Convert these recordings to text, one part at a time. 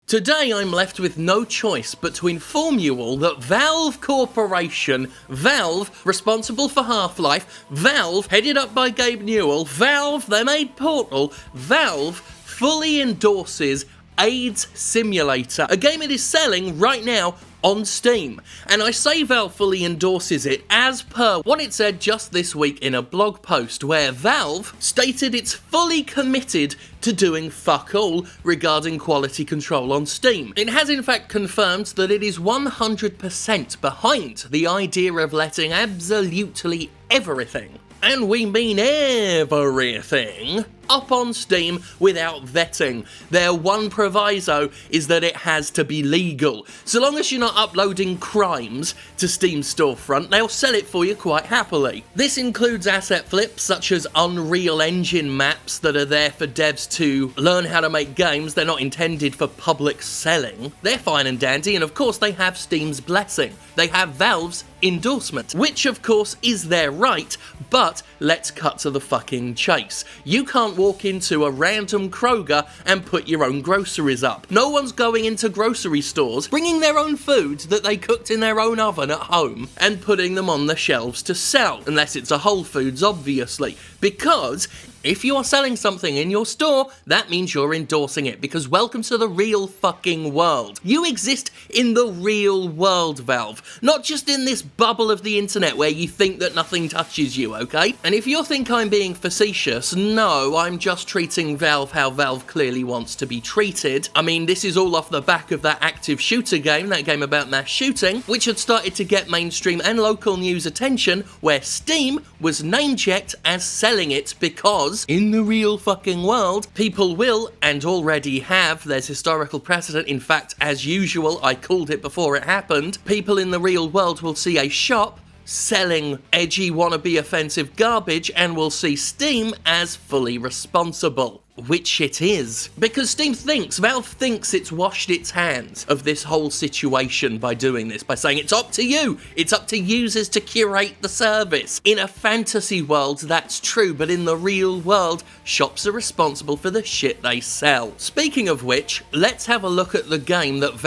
Today I'm left with no choice but to inform you all that Valve Corporation, Valve, responsible for Half-Life, Valve, headed up by Gabe Newell, Valve, they made Portal, Valve fully endorses AIDS Simulator, a game it is selling right now on Steam. And I say Valve fully endorses it as per what it said just this week in a blog post, where Valve stated it's fully committed to doing fuck all regarding quality control on Steam. It has in fact confirmed that it is 100% behind the idea of letting absolutely everything, and we mean everything, up on Steam without vetting. Their one proviso is that it has to be legal. So long as you're not uploading crimes to Steam's storefront, they'll sell it for you quite happily. This includes asset flips such as Unreal Engine maps that are there for devs to learn how to make games. They're not intended for public selling. They're fine and dandy, and of course they have Steam's blessing. They have Valve's endorsement, which of course is their right, but let's cut to the fucking chase. You can't walk into a random Kroger and put your own groceries up. No one's going into grocery stores, bringing their own food that they cooked in their own oven at home and putting them on the shelves to sell, unless it's a Whole Foods, obviously, because if you are selling something in your store, that means you're endorsing it, because welcome to the real fucking world. You exist in the real world, Valve, not just in this bubble of the internet where you think that nothing touches you, okay? And if you think I'm being facetious, no, I'm just treating Valve how Valve clearly wants to be treated. I mean, this is all off the back of that active shooter game, that game about mass shooting, which had started to get mainstream and local news attention, where Steam was name-checked as selling it because in the real fucking world, people will, and already have, there's historical precedent, in fact, as usual, I called it before it happened, people in the real world will see a shop selling edgy, wannabe, offensive garbage and will see Steam as fully responsible. Which it is. Because Valve thinks it's washed its hands of this whole situation by doing this, by saying it's up to you, it's up to users to curate the service. In a fantasy world, that's true, but in the real world, shops are responsible for the shit they sell. Speaking of which, let's have a look at the game that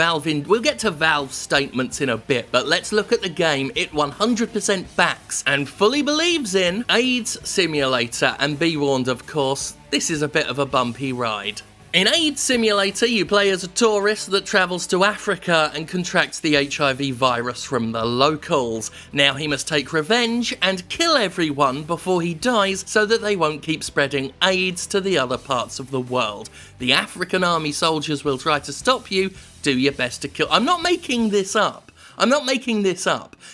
we'll get to Valve's statements in a bit, but let's look at the game it 100% backs and fully believes in, AIDS Simulator, and be warned, of course, this is a bit of a bumpy ride. In AIDS Simulator, you play as a tourist that travels to Africa and contracts the HIV virus from the locals. Now he must take revenge and kill everyone before he dies so that they won't keep spreading AIDS to the other parts of the world. The African army soldiers will try to stop you. Do your best to kill. I'm not making this up.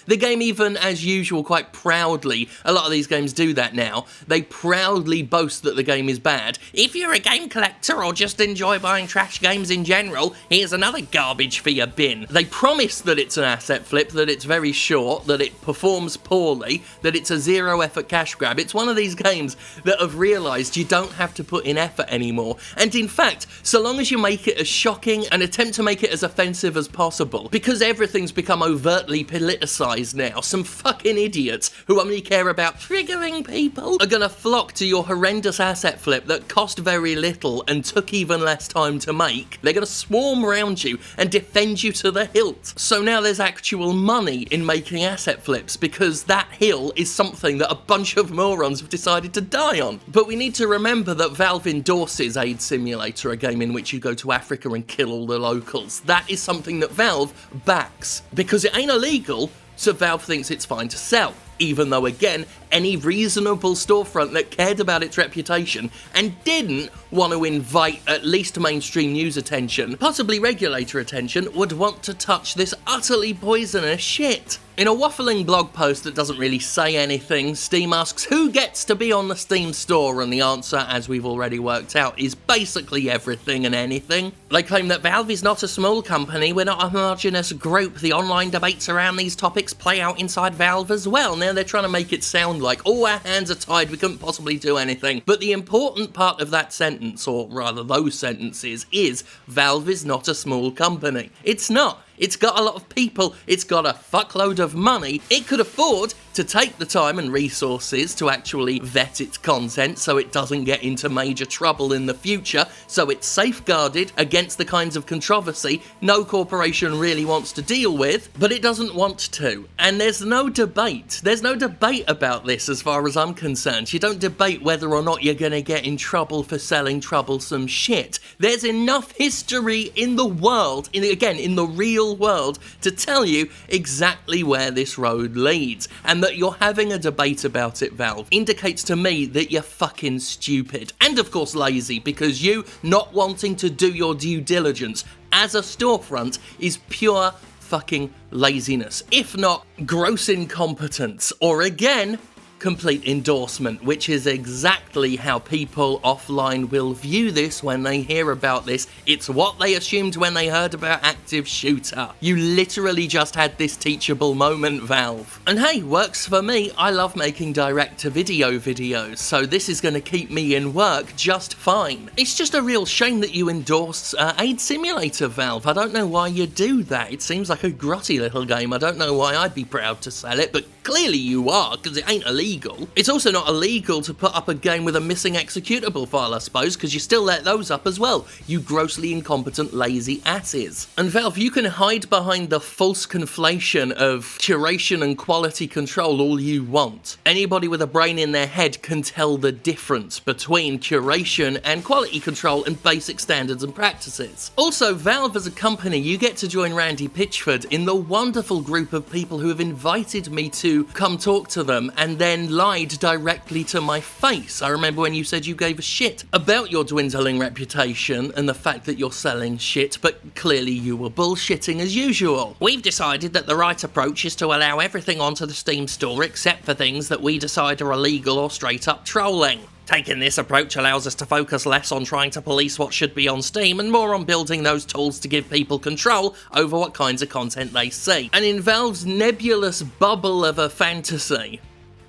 The game even, as usual, quite proudly, a lot of these games do that now, they proudly boast that the game is bad. If you're a game collector or just enjoy buying trash games in general, here's another garbage for your bin. They promise that it's an asset flip, that it's very short, that it performs poorly, that it's a zero-effort cash grab. It's one of these games that have realised you don't have to put in effort anymore. And in fact, so long as you make it as shocking and attempt to make it as offensive as possible, because everything's become overtly politicised now, some fucking idiots who only care about triggering people are gonna flock to your horrendous asset flip that cost very little and took even less time to make. They're gonna swarm around you and defend you to the hilt. So now there's actual money in making asset flips, because that hill is something that a bunch of morons have decided to die on. But we need to remember that Valve endorses AIDS Simulator, a game in which you go to Africa and kill all the locals. That is something that Valve backs, because it ain't illegal, so Valve thinks it's fine to sell. Even though, again, any reasonable storefront that cared about its reputation and didn't want to invite at least mainstream news attention, possibly regulator attention, would want to touch this utterly poisonous shit. In a waffling blog post that doesn't really say anything, Steam asks who gets to be on the Steam store, and the answer, as we've already worked out, is basically everything and anything. They claim that Valve is not a small company, we're not a homogenous group, the online debates around these topics play out inside Valve as well. Now they're trying to make it sound like, oh, our hands are tied, we couldn't possibly do anything. But the important part of that sentence, or rather those sentences, is Valve is not a small company. It's not. It's got a lot of people, it's got a fuckload of money, it could afford to take the time and resources to actually vet its content so it doesn't get into major trouble in the future, so it's safeguarded against the kinds of controversy no corporation really wants to deal with, but it doesn't want to. And there's no debate. There's no debate about this as far as I'm concerned. You don't debate whether or not you're going to get in trouble for selling troublesome shit. There's enough history in the world, in the real world, to tell you exactly where this road leads. And that you're having a debate about it, Valve, indicates to me that you're fucking stupid. And of course lazy, because you not wanting to do your due diligence as a storefront is pure fucking laziness, if not gross incompetence, or again, complete endorsement, which is exactly how people offline will view this when they hear about this. It's what they assumed when they heard about active shooter. You literally just had this teachable moment, Valve. And hey, works for me. I love making direct-to-video videos, so this is going to keep me in work just fine. It's just a real shame that you endorse Aid Simulator, Valve. I don't know why you do that. It seems like a grotty little game. I don't know why I'd be proud to sell it, but clearly you are, because it ain't illegal. It's also not illegal to put up a game with a missing executable file, I suppose, because you still let those up as well, you grossly incompetent, lazy asses. And Valve, you can hide behind the false conflation of curation and quality control all you want. Anybody with a brain in their head can tell the difference between curation and quality control and basic standards and practices. Also, Valve as a company, you get to join Randy Pitchford in the wonderful group of people who have invited me to come talk to them and then lied directly to my face. I remember when you said you gave a shit about your dwindling reputation and the fact that you're selling shit, but clearly you were bullshitting as usual. We've decided that the right approach is to allow everything onto the Steam store except for things that we decide are illegal or straight up trolling. Taking this approach allows us to focus less on trying to police what should be on Steam and more on building those tools to give people control over what kinds of content they see. And in Valve's nebulous bubble of a fantasy,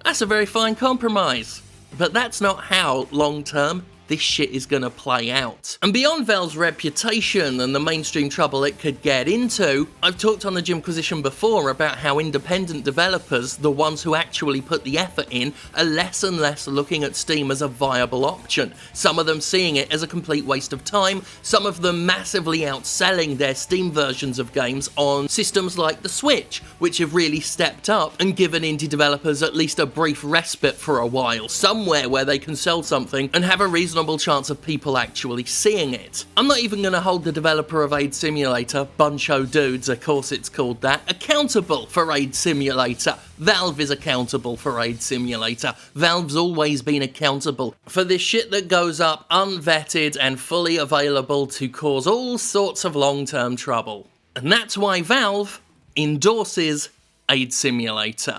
that's a very fine compromise. But that's not how, long term, this shit is gonna play out. And beyond Valve's reputation and the mainstream trouble it could get into, I've talked on the Jimquisition before about how independent developers, the ones who actually put the effort in, are less and less looking at Steam as a viable option. Some of them seeing it as a complete waste of time, some of them massively outselling their Steam versions of games on systems like the Switch, which have really stepped up and given indie developers at least a brief respite for a while, somewhere where they can sell something and have a reasonable chance of people actually seeing it. I'm not even going to hold the developer of Aid Simulator, Buncho Dudes, of course it's called that, accountable for Aid Simulator. Valve is accountable for Aid Simulator. Valve's always been accountable for this shit that goes up unvetted and fully available to cause all sorts of long-term trouble. And that's why Valve endorses Aid Simulator.